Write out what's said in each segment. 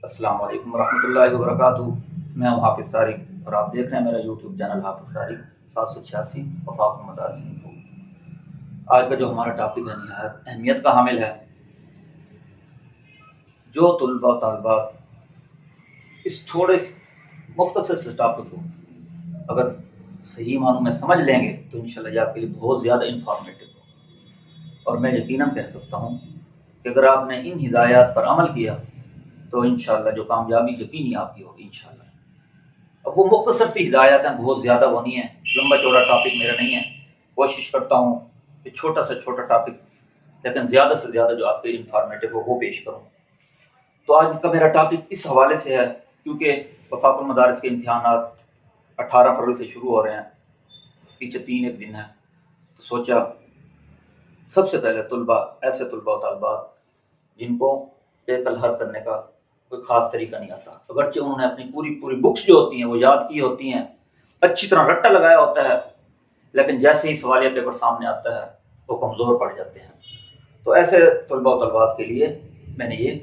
السلام علیکم ورحمۃ اللہ وبرکاتہ۔ میں ہوں حافظ طارق اور آپ دیکھ رہے ہیں میرا یوٹیوب چینل حافظ طارق 786 وفاق المدارس انفو۔ آج کا جو ہمارا ٹاپک ہے نہایت اہمیت کا حامل ہے۔ جو طلباء و طالبات اس تھوڑے مختصر سے ٹاپک کو اگر صحیح معنوں میں سمجھ لیں گے تو انشاءاللہ یہ آپ کے لیے بہت زیادہ انفارمیٹیو ہو، اور میں یقیناً کہہ سکتا ہوں کہ اگر آپ نے ان ہدایات پر عمل کیا تو انشاءاللہ جو کامیابی یقینی آپ کی ہوگی انشاءاللہ۔ اب وہ مختصر سی ہدایات ہیں، بہت زیادہ وہ نہیں ہیں، لمبا چوڑا ٹاپک میرا نہیں ہے۔ کوشش کرتا ہوں کہ چھوٹا سے چھوٹا ٹاپک لیکن زیادہ سے زیادہ جو آپ کے انفارمیٹیو ہو وہ پیش کروں۔ تو آج کا میرا ٹاپک اس حوالے سے ہے کیونکہ وفاق المدارس کے امتحانات 18 فروری سے شروع ہو رہے ہیں، پیچھے 3 دن ہے، تو سوچا سب سے پہلے ایسے طلباء و طالبات جن کو پیپر حل کرنے کا کوئی خاص طریقہ نہیں آتا، اگرچہ انہوں نے اپنی پوری بکس جو ہوتی ہیں وہ یاد کی ہوتی ہیں، اچھی طرح رٹا لگایا ہوتا ہے، لیکن جیسے ہی سوالیہ پیپر سامنے آتا ہے وہ کمزور پڑ جاتے ہیں۔ تو ایسے طلباء و طالبات کے لیے میں نے یہ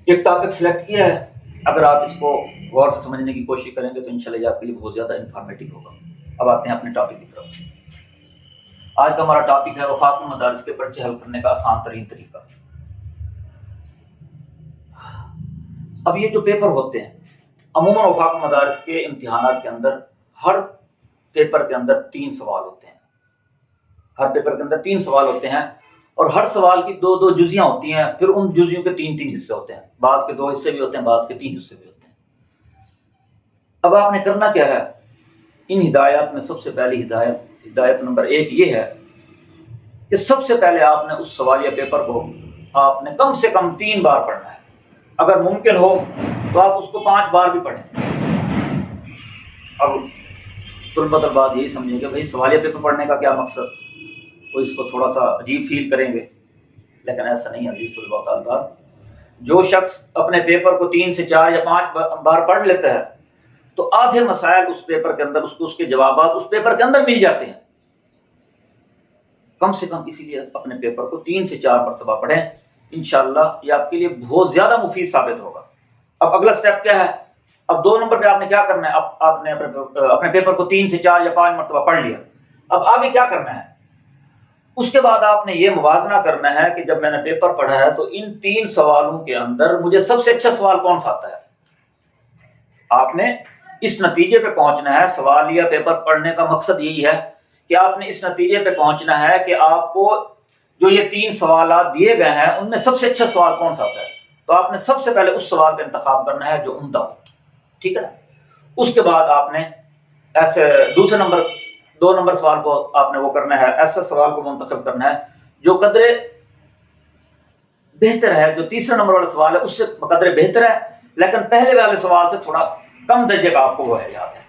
ایک ٹاپک سلیکٹ کیا ہے۔ اگر آپ اس کو غور سے سمجھنے کی کوشش کریں گے تو انشاءاللہ یہ آپ کے لیے بہت زیادہ انفارمیٹیو ہوگا۔ اب آتے ہیں اپنے ٹاپک کی طرف۔ آج کا ہمارا ٹاپک ہے وفاق المدارس کے پرچے حل کرنے کا آسان ترین طریقہ۔ اب یہ جو پیپر ہوتے ہیں عموماً وفاق المدارس کے امتحانات کے اندر ہر پیپر کے اندر 3 سوال ہوتے ہیں، ہر پیپر کے اندر 3 سوال ہوتے ہیں، اور ہر سوال کی 2 جزیاں ہوتی ہیں، پھر ان جزیوں کے 3 حصے ہوتے ہیں، بعض کے 2 حصے بھی ہوتے ہیں، بعض کے 3 حصے بھی ہوتے ہیں۔ اب آپ نے کرنا کیا ہے، ان ہدایات میں سب سے پہلی ہدایت نمبر 1 یہ ہے کہ سب سے پہلے آپ نے اس سوالیہ پیپر کو آپ نے کم سے کم 3 بار پڑھنا ہے، اگر ممکن ہو تو آپ اس کو 5 بار بھی پڑھیں۔ اب طلبات یہی سمجھیں کہ بھائی سوالیہ پیپر پڑھنے کا کیا مقصد، وہ اس کو تھوڑا سا عجیب فیل کریں گے، لیکن ایسا نہیں عزیز طلباء و طالبات۔ جو شخص اپنے پیپر کو 3 سے 4 یا 5 بار پڑھ لیتا ہے تو آدھے مسائل اس پیپر کے اندر اس کے جوابات اس پیپر کے اندر مل جاتے ہیں۔ کم سے کم اسی لیے اپنے پیپر کو 3 سے 4 مرتبہ پڑھیں، انشاءاللہ یہ آپ کے لیے بہت زیادہ مفید ثابت ہوگا۔ اب اگلا سٹیپ کیا ہے، اب 2 نمبر پہ آپ نے کیا کرنا ہے، اب آپ نے اپنے پیپر کو 3 سے 4 یا 5 مرتبہ پڑھ لیا، اب آگے کیا کرنا ہے، اس کے بعد آپ نے یہ موازنہ کرنا ہے کہ جب میں نے پیپر پڑھا ہے تو ان 3 سوالوں کے اندر مجھے سب سے اچھا سوال کون سا آتا ہے۔ آپ نے اس نتیجے پہ پہنچنا ہے، سوالیہ پیپر پڑھنے کا مقصد یہی ہے کہ آپ نے اس نتیجے پہ پہنچنا ہے کہ آپ کو جو یہ 3 سوالات دیے گئے ہیں ان میں سب سے اچھا سوال کون سا آتا ہے، تو آپ نے سب سے پہلے اس سوال کا انتخاب کرنا ہے جو عمدہ ہو، ٹھیک ہے نا۔ اس کے بعد آپ نے ایسے 2 نمبر سوال کو آپ نے وہ کرنا ہے، ایسے سوال کو منتخب کرنا ہے جو قدرے بہتر ہے، جو 3 نمبر والا سوال ہے اس سے قدرے بہتر ہے، لیکن پہلے والے سوال سے تھوڑا کم درجے کا آپ کو وہ ہے یاد ہے،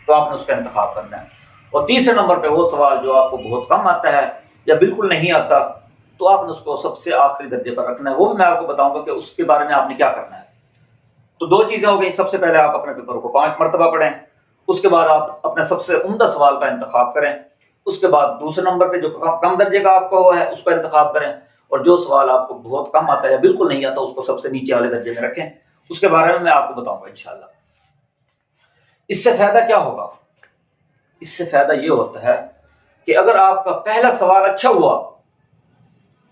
تو آپ نے اس کا انتخاب کرنا ہے۔ اور 3 نمبر پہ وہ سوال جو آپ کو بہت کم آتا ہے یا بالکل نہیں آتا تو آپ نے اس کو سب سے آخری درجے پر رکھنا ہے، وہ بھی میں آپ کو بتاؤں گا کہ اس کے بارے میں آپ نے کیا کرنا ہے۔ تو 2 چیزیں ہو گئی، سب سے پہلے آپ اپنے پیپر کو 5 مرتبہ پڑھیں، اس کے بعد آپ اپنے سب سے عمدہ سوال کا انتخاب کریں، اس کے بعد 2 نمبر پہ جو کم درجے کا آپ کو ہوا ہے اس کا انتخاب کریں، اور جو سوال آپ کو بہت کم آتا ہے یا بالکل نہیں آتا اس کو سب سے نیچے والے درجے میں رکھیں۔ اس کے بارے میں آپ کو بتاؤں گا انشاءاللہ۔ اس سے فائدہ کیا ہوگا، اس سے فائدہ یہ ہوتا ہے کہ اگر آپ کا پہلا سوال اچھا ہوا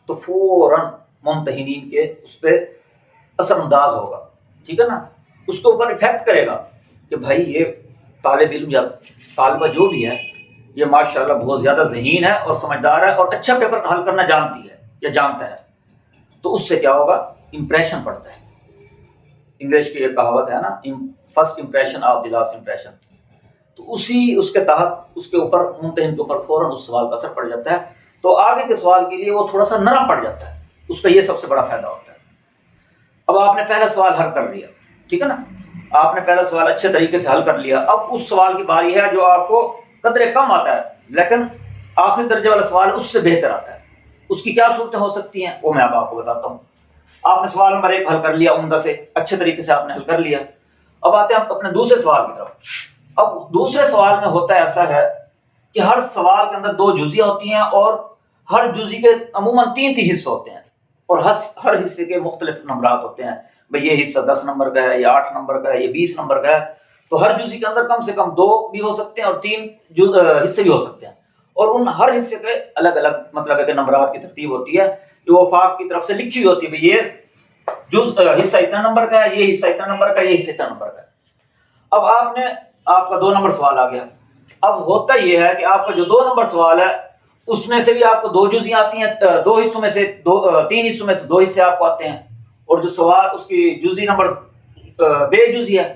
تو فوراً ممتحنین کے اس پہ اثر انداز ہوگا، ٹھیک ہے نا، اس کے اوپر افیکٹ کرے گا کہ بھائی یہ طالب علم یا طالبہ جو بھی ہے یہ ماشاءاللہ بہت زیادہ ذہین ہے اور سمجھدار ہے اور اچھا پیپر حل کرنا جانتی ہے یا جانتا ہے، تو اس سے کیا ہوگا، امپریشن پڑتا ہے۔ انگلش کی ایک کہاوت ہے نا، first impression of the last impression, تو اس کے تحت اس کے اوپر ممتحن کے اوپر فوراً اس سوال کا اثر پڑ جاتا ہے، تو آگے کے سوال کے لیے وہ تھوڑا سا نرم پڑ جاتا ہے، اس کا یہ سب سے بڑا فائدہ ہوتا ہے۔ اب آپ نے پہلا سوال حل کر لیا، ٹھیک ہے نا، آپ نے پہلا سوال اچھے طریقے سے حل کر لیا، اب اس سوال کی باری ہے جو آپ کو قدرے کم آتا ہے لیکن آخری درجے والا سوال اس سے بہتر آتا ہے، اس کی کیا صورتیں ہو سکتی ہیں وہ میں اب آپ کو بتاتا ہوں۔ آپ نے سوال نمبر 1 حل کر لیا، عمدہ سے اچھے طریقے سے آپ نے حل کر لیا، اب آتے ہیں اپنے دوسرے سوال کی طرف۔ اب دوسرے سوال میں ہوتا ہے ایسا ہے کہ ہر سوال کے اندر 2 جزیاں ہوتی ہیں اور ہر جزی کے عموماً 3 حصے ہوتے ہیں اور ہر حصے کے مختلف نمبرات ہوتے ہیں، بھئی یہ حصہ 10 نمبر کا ہے، یہ 8 نمبر کا ہے، یہ 20 نمبر کا ہے، تو ہر جزی کے اندر کم سے کم 2 بھی ہو سکتے ہیں اور 3 حصے بھی ہو سکتے ہیں، اور ان ہر حصے کے الگ الگ مطلب ہے کہ نمبرات کی ترتیب ہوتی ہے جو وفاق کی طرف سے لکھی ہوئی ہوتی ہے، بھئی یہ حصہ اتنا نمبر کا ہے، یہ حصہ اتنا نمبر کا ہے، یہ حصہ اتنا نمبر کا ہے۔ اب آپ کا 2 نمبر سوال آ گیا۔ اب ہوتا یہ ہے کہ آپ کا جو 2 نمبر سوال ہے اس میں سے بھی آپ کو 2 جزیاں آتی ہیں، 2 حصوں میں سے 3 حصوں میں سے 2 حصے آپ کو آتے ہیں، اور جو سوال اس کی جزی نمبر بے جزی ہے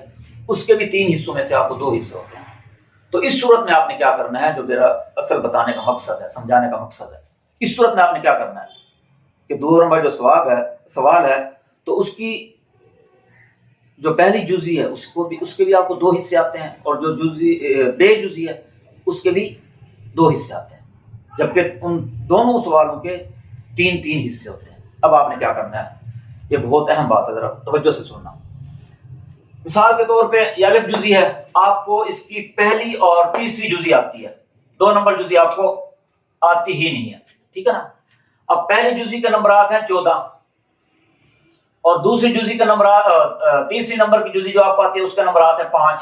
اس کے بھی 3 حصوں میں سے آپ کو 2 حصے ہوتے ہیں۔ تو اس صورت میں آپ نے کیا کرنا ہے، جو میرا اصل بتانے کا مقصد ہے، سمجھانے کا مقصد ہے، اس صورت میں آپ نے کیا کرنا ہے کہ 2 نمبر جو سوال ہے تو اس کی جو پہلی جزی ہے اس کے بھی آپ کو 2 حصے آتے ہیں، اور جو بے جزی ہے اس کے بھی 2 حصے آتے ہیں، جبکہ ان دونوں سوالوں کے 3 حصے ہوتے ہیں۔ اب آپ نے کیا کرنا ہے، یہ بہت اہم بات ہے، ذرا توجہ سے سننا۔ مثال کے طور پہ یہ الف جزی ہے، آپ کو اس کی پہلی اور تیسری جزی آتی ہے، 2 نمبر جزی آپ کو آتی ہی نہیں ہے، ٹھیک ہے نا۔ اب پہلی جزی کے نمبرات ہیں 14، اور دوسری جزی کا تیسری نمبر کی جزی جو آپ کو آتی ہے اس کا نمبرات ہے 5،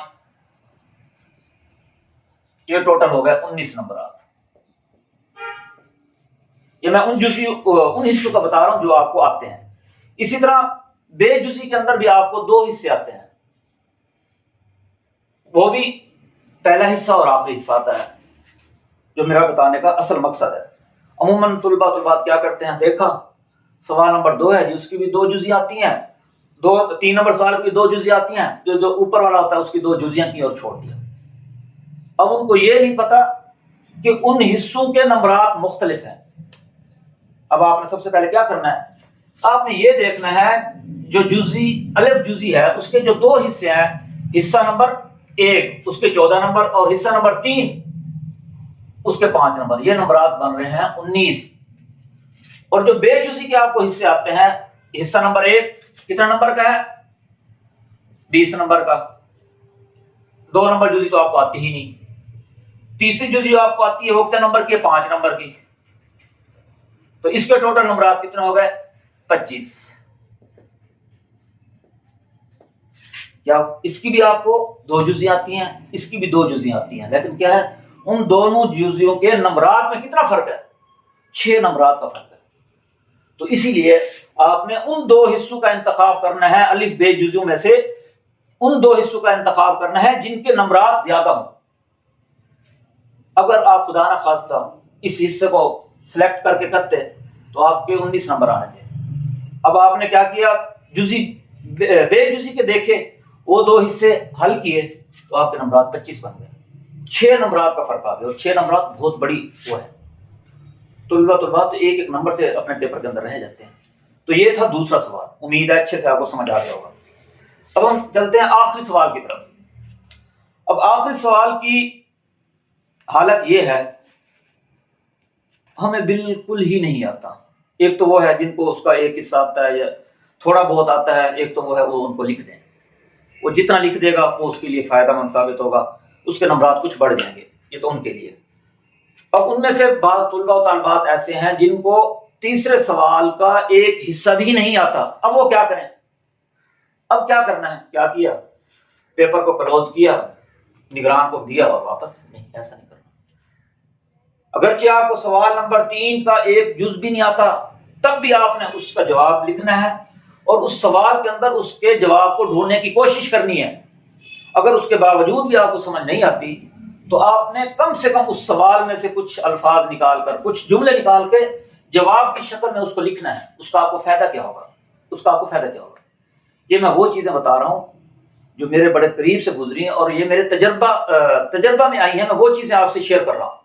یہ ٹوٹل ہو گئے 19 نمبرات۔ یہ میں ان حصوں کا بتا رہا ہوں جو آپ کو آتے ہیں۔ اسی طرح بے جزی کے اندر بھی آپ کو 2 حصے آتے ہیں، وہ بھی پہلا حصہ اور آخری حصہ آتا ہے، جو میرا بتانے کا اصل مقصد ہے۔ عموماً طلبات کیا کرتے ہیں، دیکھا سوال نمبر 2 ہے جی، اس کی بھی 2 جزی آتی ہیں، 3 نمبر سوال کی 2 جزی آتی ہیں، جو اوپر والا ہوتا ہے اس کی 2 جزیاں کی اور چھوڑ دیا۔ اب ان کو یہ نہیں پتا کہ ان حصوں کے نمبرات مختلف ہیں۔ اب آپ نے سب سے پہلے کیا کرنا ہے، آپ نے یہ دیکھنا ہے جو الف جزی ہے اس کے جو 2 حصے ہیں، حصہ نمبر 1 اس کے 14 نمبر اور حصہ نمبر 3 اس کے 5 نمبر، یہ نمبرات بن رہے ہیں 19۔ اور جو بے جزی کے آپ کو حصے آتے ہیں، حصہ نمبر 1 کتنا نمبر کا ہے، 20 نمبر کا، 2 نمبر جزی تو آپ کو آتی ہی نہیں، تیسری جزی جو آپ کو آتی ہے وہ کتنے نمبر کی ہے، 5 نمبر کی، تو اس کے ٹوٹل نمبرات کتنے ہو گئے، 25۔ کیا اس کی بھی آپ کو 2 جزیاں آتی ہیں، اس کی بھی 2 جزیاں آتی ہیں، لیکن کیا ہے ان دونوں جزیوں کے نمبرات میں کتنا فرق ہے، 6 نمبرات کا فرق ہے۔ تو اسی لیے آپ نے ان 2 حصوں کا انتخاب کرنا ہے، الف بے جزیوں میں سے ان 2 حصوں کا انتخاب کرنا ہے جن کے نمبرات زیادہ ہوں۔ اگر آپ خدا نہ خواستہ اس حصے کو سلیکٹ کر کے کرتے تو آپ کے 19 نمبر آنے تھے۔ اب آپ نے کیا کیا، بے جزی کے دیکھے وہ 2 حصے حل کیے تو آپ کے نمبرات 25 بن گئے، 6 نمبرات کا فرق آ گیا، اور 6 نمبرات بہت بڑی وہ ہے۔ طلباء تو ایک نمبر سے اپنے پیپر کے اندر رہ جاتے ہیں۔ تو یہ تھا دوسرا سوال، امید ہے اچھے سے آپ کو سمجھ آ گیا ہوگا۔ اب ہم چلتے ہیں آخری سوال کی طرف۔ اب آخری سوال کی حالت یہ ہے، ہمیں بالکل ہی نہیں آتا۔ ایک تو وہ ہے جن کو اس کا ایک حصہ آتا ہے یا تھوڑا بہت آتا ہے، ایک تو وہ ہے وہ ان کو لکھ دیں، وہ جتنا لکھ دے گا وہ اس کے لیے فائدہ مند ثابت ہوگا، اس کے نمبرات کچھ بڑھ جائیں گے، یہ تو ان کے لیے۔ اب ان میں سے بعض طلباء و طالبات ایسے ہیں جن کو تیسرے سوال کا ایک حصہ بھی نہیں آتا، اب وہ کیا کریں، اب کیا کرنا ہے، کیا کیا، پیپر کو کلوز کیا، نگران کو دیا اور واپس، نہیں ایسا نہیں کرنا۔ اگرچہ آپ کو سوال نمبر 3 کا ایک جز بھی نہیں آتا، تب بھی آپ نے اس کا جواب لکھنا ہے اور اس سوال کے اندر اس کے جواب کو ڈھونڈنے کی کوشش کرنی ہے۔ اگر اس کے باوجود بھی آپ کو سمجھ نہیں آتی تو آپ نے کم سے کم اس سوال میں سے کچھ الفاظ نکال کر، کچھ جملے نکال کے جواب کی شکل میں اس کو لکھنا ہے۔ اس کا آپ کو فائدہ کیا ہوگا، اس کا آپ کو فائدہ کیا ہوگا۔ یہ میں وہ چیزیں بتا رہا ہوں جو میرے بڑے قریب سے گزری ہیں اور یہ میرے تجربہ میں آئی ہیں، میں وہ چیزیں آپ سے شیئر کر رہا ہوں۔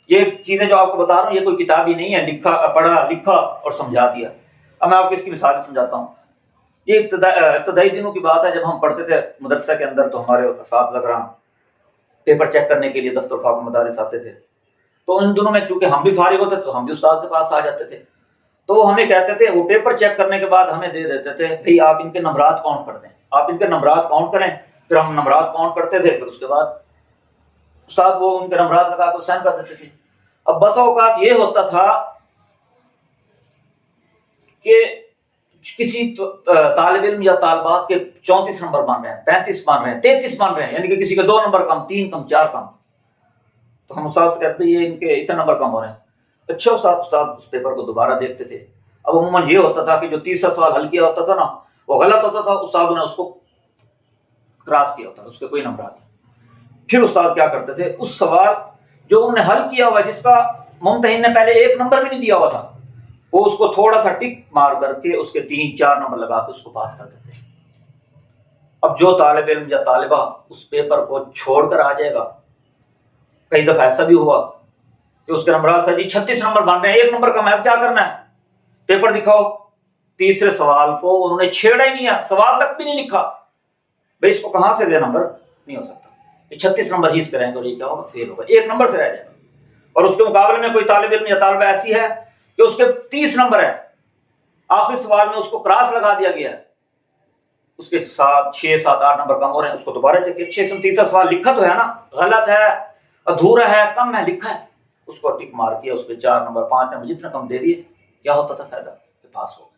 یہ چیزیں جو آپ کو بتا رہا ہوں یہ کوئی کتاب ہی نہیں ہے، پڑھا لکھا اور سمجھا دیا۔ اب میں آپ کو اس کی مثال سمجھاتا ہوں۔ یہ ابتدائی دنوں کی بات ہے، جب ہم پڑھتے تھے مدرسہ کے اندر تو ہمارے اساتذہ کرام پیپر چیک کرنے کے لیے دفتر فاق مدارس آتے تھے، تو ان دنوں میں چونکہ ہم بھی فارغ ہوتے تو ہم بھی استاد کے پاس آ جاتے تھے، تو وہ ہمیں کہتے تھے، وہ پیپر چیک کرنے کے بعد ہمیں دے دیتے تھے، بھئی آپ ان کے نمبرات کاؤنٹ کر دیں، آپ ان کے نمبرات کاؤنٹ کریں۔ پھر ہم نمبرات کاؤنٹ کرتے تھے، پھر اس کے بعد استاد وہ ان کے نمبرات لگا کے سائن کر دیتے تھے۔ اب بسا اوقات یہ ہوتا تھا کہ کسی طالب علم یا طالبات کے 34 نمبر بن رہے ہیں، 35 بن رہے ہیں، 33 بن رہے ہیں، یعنی کہ کسی کے 2 نمبر کم، 3 کم، 4 کم، تو ہم استاد سے کہتے ہیں یہ ان کے اتنے نمبر کم ہو رہے ہیں۔ اچھا استاد اس پیپر کو دوبارہ دیکھتے تھے۔ اب عموماً یہ ہوتا تھا کہ جو تیسرا سوال حل کیا ہوتا تھا نا وہ غلط ہوتا تھا، استاد نے اس کو کراس کیا ہوتا تھا، اس کے کوئی نمبر آتے۔ پھر استاد کیا کرتے تھے، اس سوال جو انہوں نے حل کیا ہوا ہے، جس کا ممتحن نے پہلے 1 نمبر بھی نہیں دیا ہوا تھا، وہ اس کو تھوڑا سا ٹک مار کر کے اس کے 3-4 نمبر لگا کے اس کو پاس کر دیتے۔ اب جو طالب علم یا طالبہ اس پیپر کو چھوڑ کر آ جائے گا، کئی دفعہ ایسا بھی ہوا کہ اس کے نمبرات سے 36 نمبر بن رہے ہیں، 1 نمبر کم ہے، اب کیا کرنا ہے، پیپر دکھاؤ۔ تیسرے سوال کو انہوں نے چھیڑا ہی نہیں ہے، سوال تک بھی نہیں لکھا، بھائی اس کو کہاں سے دے نمبر، نہیں ہو سکتا، یہ 36 نمبر ہی اس کریں گے اور یہ کیا ہوگا، فیل ہوگا، 1 نمبر سے رہ جائے گا۔ اور اس کے مقابلے میں کوئی طالب علم یا طالبہ ایسی ہے کہ اس کے 30 نمبر ہے، آخری سوال میں اس کو کراس لگا دیا گیا ہے، اس کے 6 7 8 نمبر کم ہو رہے ہیں، اس کو دوبارہ چیک کیا، 6 سے تیسرا سوال لکھا تو ہے نا، غلط ہے، ادھورا ہے، کم ہے، لکھا ہے، اس کو ٹک مار کیا، اس پہ 4 نمبر 5 نمبر جتنا کم دے دیے، کیا ہوتا تھا فائدہ، کہ پاس ہو گئے۔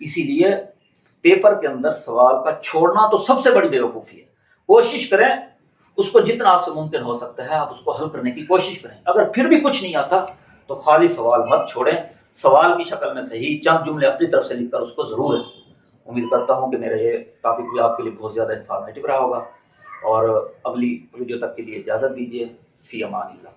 اسی لیے پیپر کے اندر سوال کا چھوڑنا تو سب سے بڑی بے وقوفی ہے۔ کوشش کریں اس کو جتنا آپ سے ممکن ہو سکتا ہے آپ اس کو حل کرنے کی کوشش کریں۔ اگر پھر بھی کچھ نہیں آتا تو خالی سوال مت چھوڑیں، سوال کی شکل میں صحیح چند جملے اپنی طرف سے لکھ کر اس کو ضرور ہے۔ امید کرتا ہوں کہ میرا یہ ٹاپک بھی آپ کے لیے بہت زیادہ انفارمیٹو رہا ہوگا، اور اگلی ویڈیو تک کے لیے اجازت دیجیے۔ فی امان اللہ۔